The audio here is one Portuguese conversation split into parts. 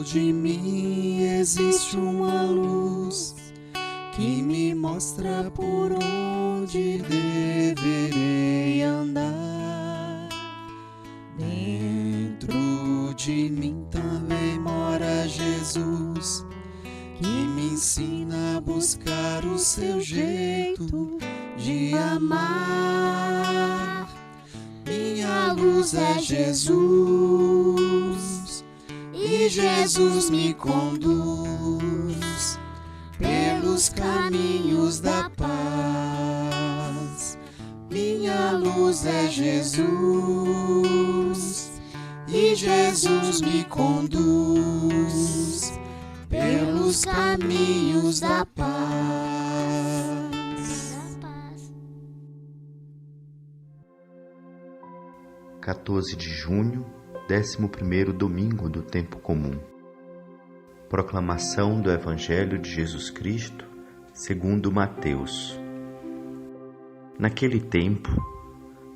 de mim existe uma luz que me mostra por onde deverei andar. Dentro de mim também mora Jesus, que me ensina a buscar o seu jeito de amar. Minha luz é Jesus, e Jesus me conduz pelos caminhos da paz. Minha luz é Jesus, e Jesus me conduz pelos caminhos da paz. 14 de junho, 11º domingo do tempo comum. Proclamação do Evangelho de Jesus Cristo, segundo Mateus. Naquele tempo,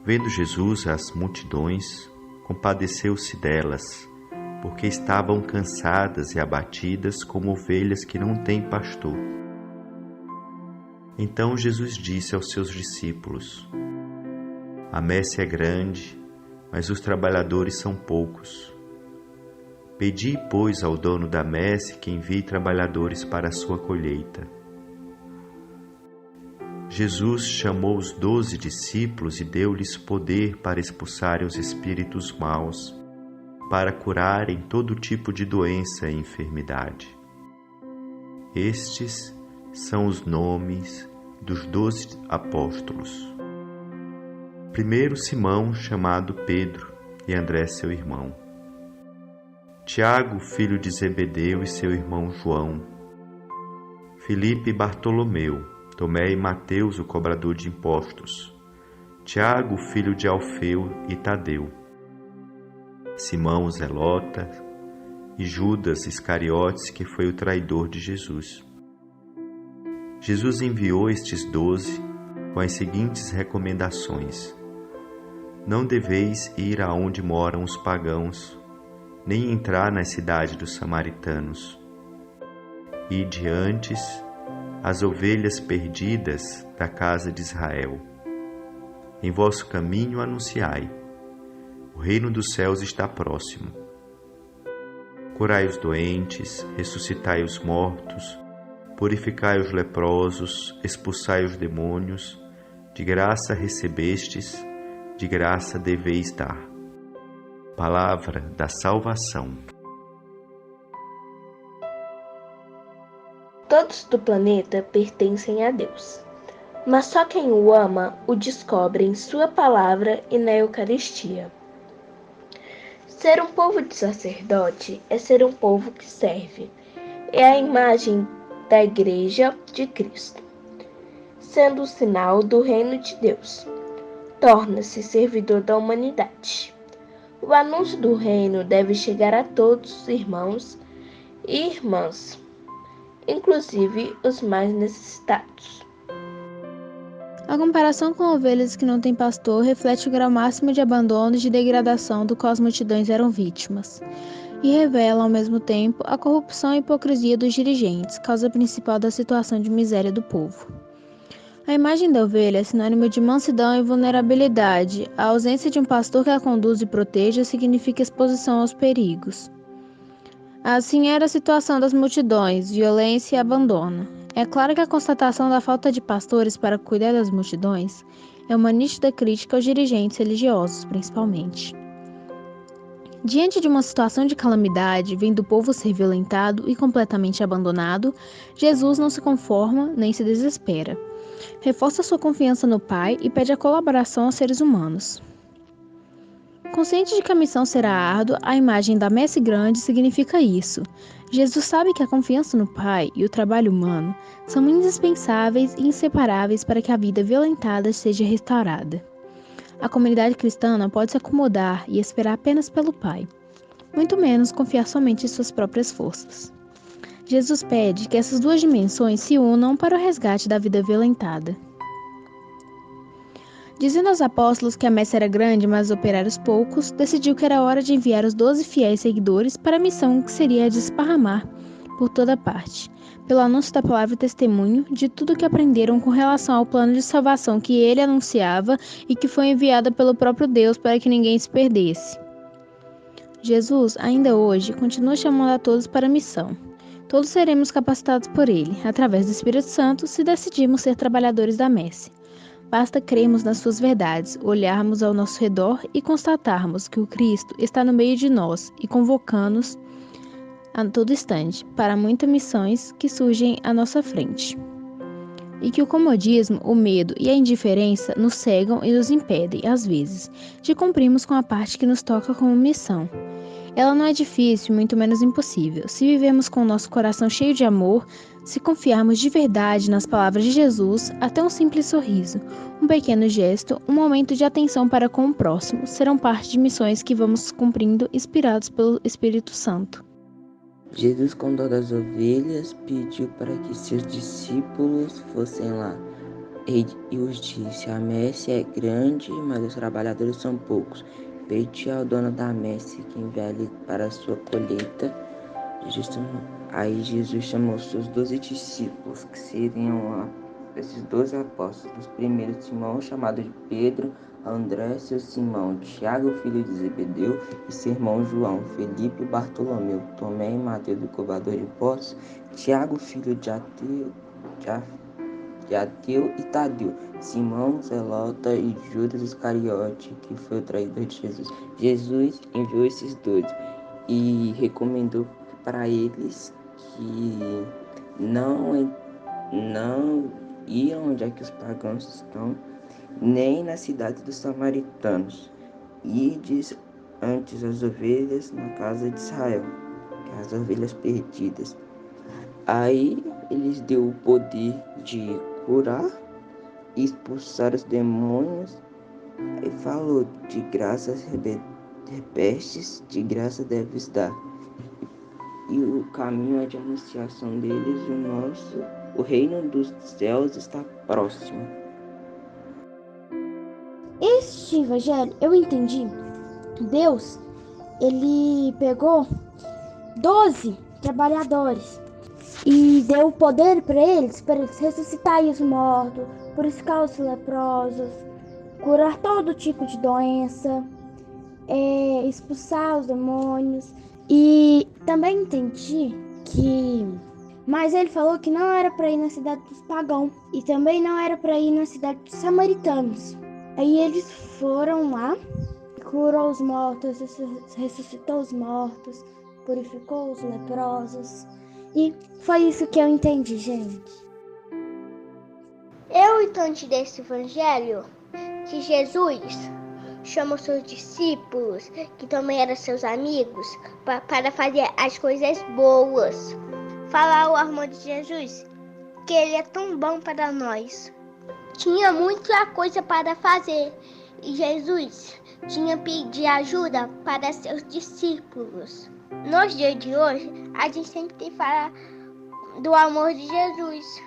vendo Jesus as multidões, compadeceu-se delas, porque estavam cansadas e abatidas como ovelhas que não têm pastor. Então Jesus disse aos seus discípulos: A messe é grande, mas os trabalhadores são poucos. Pedi, pois, ao dono da messe que envie trabalhadores para a sua colheita. Jesus chamou os 12 discípulos e deu-lhes poder para expulsarem os espíritos maus, para curarem todo tipo de doença e enfermidade. Estes são os nomes dos 12 apóstolos. Primeiro Simão, chamado Pedro, e André, seu irmão. Tiago, filho de Zebedeu, e seu irmão João. Filipe e Bartolomeu, Tomé e Mateus, o cobrador de impostos. Tiago, filho de Alfeu, e Tadeu. Simão, o Zelota, e Judas Iscariotes, que foi o traidor de Jesus. Jesus enviou estes 12 com as seguintes recomendações: Não deveis ir aonde moram os pagãos, nem entrar na cidade dos samaritanos. Ide antes as ovelhas perdidas da casa de Israel. Em vosso caminho anunciai: o reino dos céus está próximo. Curai os doentes, ressuscitai os mortos, purificai os leprosos, expulsai os demônios. De graça recebestes, de graça deveis dar. Palavra da salvação. Todos do planeta pertencem a Deus, mas só quem o ama o descobre em sua palavra e na Eucaristia. Ser um povo de sacerdote é ser um povo que serve. É a imagem da Igreja de Cristo, sendo o sinal do reino de Deus. Torna-se servidor da humanidade. O anúncio do reino deve chegar a todos os irmãos e irmãs, inclusive os mais necessitados. A comparação com ovelhas que não têm pastor reflete o grau máximo de abandono e de degradação do qual as multidões eram vítimas, e revela, ao mesmo tempo, a corrupção e hipocrisia dos dirigentes, causa principal da situação de miséria do povo. A imagem da ovelha é sinônimo de mansidão e vulnerabilidade. A ausência de um pastor que a conduza e proteja significa exposição aos perigos. Assim era a situação das multidões, violência e abandono. É claro que a constatação da falta de pastores para cuidar das multidões é uma nítida crítica aos dirigentes religiosos, principalmente. Diante de uma situação de calamidade, vendo o povo ser violentado e completamente abandonado, Jesus não se conforma nem se desespera. Reforça sua confiança no Pai e pede a colaboração aos seres humanos. Consciente de que a missão será árdua, a imagem da messe grande significa isso. Jesus sabe que a confiança no Pai e o trabalho humano são indispensáveis e inseparáveis para que a vida violentada seja restaurada. A comunidade cristã não pode se acomodar e esperar apenas pelo Pai, muito menos confiar somente em suas próprias forças. Jesus pede que essas duas dimensões se unam para o resgate da vida violentada. Dizendo aos apóstolos que a messe era grande, mas os operários poucos, decidiu que era hora de enviar os 12 fiéis seguidores para a missão que seria de esparramar por toda parte, pelo anúncio da palavra e testemunho de tudo que aprenderam com relação ao plano de salvação que ele anunciava e que foi enviado pelo próprio Deus para que ninguém se perdesse. Jesus, ainda hoje, continua chamando a todos para a missão. Todos seremos capacitados por ele, através do Espírito Santo, se decidirmos ser trabalhadores da messe. Basta crermos nas suas verdades, olharmos ao nosso redor e constatarmos que o Cristo está no meio de nós e convocando-nos a todo instante para muitas missões que surgem à nossa frente. E que o comodismo, o medo e a indiferença nos cegam e nos impedem, às vezes, de cumprirmos com a parte que nos toca como missão. Ela não é difícil, muito menos impossível, se vivemos com o nosso coração cheio de amor, se confiarmos de verdade nas palavras de Jesus, até um simples sorriso, um pequeno gesto, um momento de atenção para com o próximo, serão parte de missões que vamos cumprindo inspirados pelo Espírito Santo. Jesus, com dó das ovelhas, pediu para que seus discípulos fossem lá. E os disse: a messe é grande, mas os trabalhadores são poucos. Pede ao dono da messe que envie para a sua colheita. Aí Jesus chamou seus 12 discípulos, que seriam esses 12 apóstolos. Primeiro Simão, chamado de Pedro, André, seu Simão, Tiago, filho de Zebedeu, e seu irmão João, Felipe, Bartolomeu, Tomé e Mateus, do cobrador de impostos, Tiago, filho de Ateu e Tadeu, Simão, Zelota e Judas Iscariote, que foi o traidor de Jesus. Jesus enviou esses 12 e recomendou para eles que não iam onde é que os pagãos estão, nem na cidade dos samaritanos. Ides antes as ovelhas na casa de Israel, que é as ovelhas perdidas. Aí eles deu o poder de curar e expulsar os demônios. E falou: de graça repestes, de graça deves dar. E o caminho é de anunciação deles, o reino dos céus está próximo. Este evangelho, eu entendi. Deus, ele pegou 12 trabalhadores e deu o poder para eles ressuscitar os mortos, purificar os leprosos, curar todo tipo de doença, expulsar os demônios. E também entendi mas ele falou que não era para ir na cidade dos pagãos e também não era para ir na cidade dos samaritanos. Aí eles foram lá, curou os mortos, ressuscitou os mortos, purificou os leprosos. E foi isso que eu entendi, gente. Eu entendi desse evangelho que Jesus chamou seus discípulos, que também eram seus amigos, para fazer as coisas boas. Falar o amor de Jesus, que ele é tão bom para nós. Tinha muita coisa para fazer e Jesus tinha pedido ajuda para seus discípulos. Nos dias de hoje, a gente tem que falar do amor de Jesus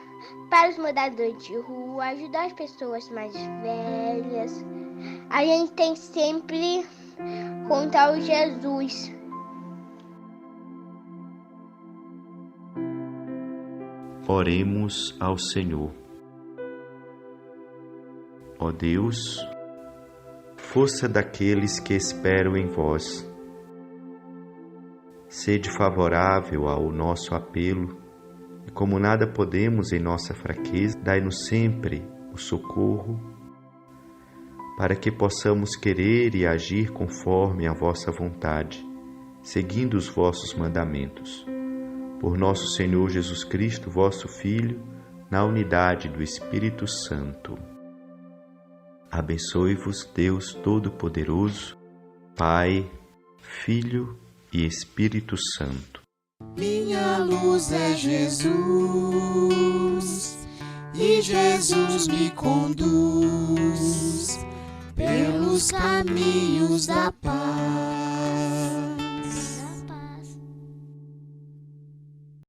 para os moradores de rua, ajudar as pessoas mais velhas. A gente tem sempre contar o Jesus. Oremos ao Senhor. Ó Deus, força daqueles que esperam em vós, sede favorável ao nosso apelo, e como nada podemos em nossa fraqueza, dai-nos sempre o socorro, para que possamos querer e agir conforme a vossa vontade, seguindo os vossos mandamentos. Por nosso Senhor Jesus Cristo, vosso Filho, na unidade do Espírito Santo. Abençoe-vos Deus Todo-Poderoso, Pai, Filho e Espírito Santo. Minha luz é Jesus, e Jesus me conduz pelos caminhos da paz.